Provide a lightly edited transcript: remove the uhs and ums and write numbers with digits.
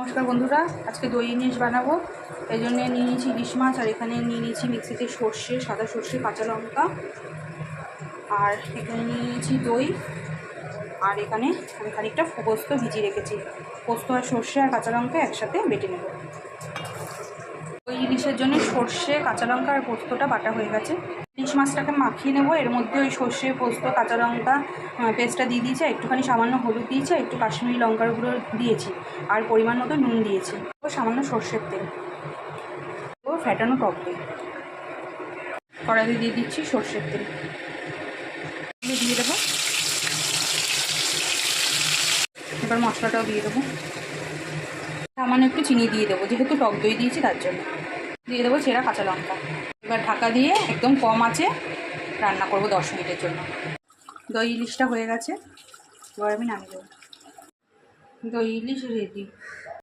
নমস্কার বন্ধুরা, আজকে দই ইলিশ বানাবো। এই জন্য নিয়ে নিয়েছি ইলিশ মাছ, আর এখানে নিয়ে নিয়েছি মিক্সিতে সর্ষে, সাদা সর্ষে, কাঁচা লঙ্কা, আর এখানে নিয়ে নিয়েছি দই, আর এখানে আমি খানিকটা পোস্ত ভিজিয়ে রেখেছি। পোস্ত আর সর্ষে আর কাঁচা লঙ্কা একসাথে বেটে নেব। দই ইলিশের জন্য সর্ষে, কাঁচা লঙ্কা আর পোস্তটা বাটা হয়ে গেছে। ইলিশ মাছটাকে মাখিয়ে নেব। এর মধ্যে ওই সর্ষে, পোস্ত, কাঁচা লঙ্কা পেস্টটা দিয়ে দিয়েছি, একটুখানি সামান্য হলুদ দিয়েছি, একটু কাশ্মীরি লঙ্কার গুঁড়ো দিয়েছি, আর পরিমাণ মতো নুন দিয়েছি, ও সামান্য সর্ষের তেল ও ফ্যাটানো টক দই। কড়াইতে দিয়ে দিচ্ছি সর্ষের তেল, দিয়ে দেবো। এবার মশলাটাও দিয়ে দেবো। সামান্য একটু চিনি দিয়ে দেবো, যেহেতু টক দই দিয়েছি তার জন্য। দিয়ে দেবো চেরা কাঁচা লঙ্কা। এবার ঢাকা দিয়ে একদম কম আঁচে রান্না করবো 10 মিনিটের জন্য। দই ইলিশটা হয়ে গেছে, এবার আমি নামিয়ে দেবো। দই ইলিশ রেডি।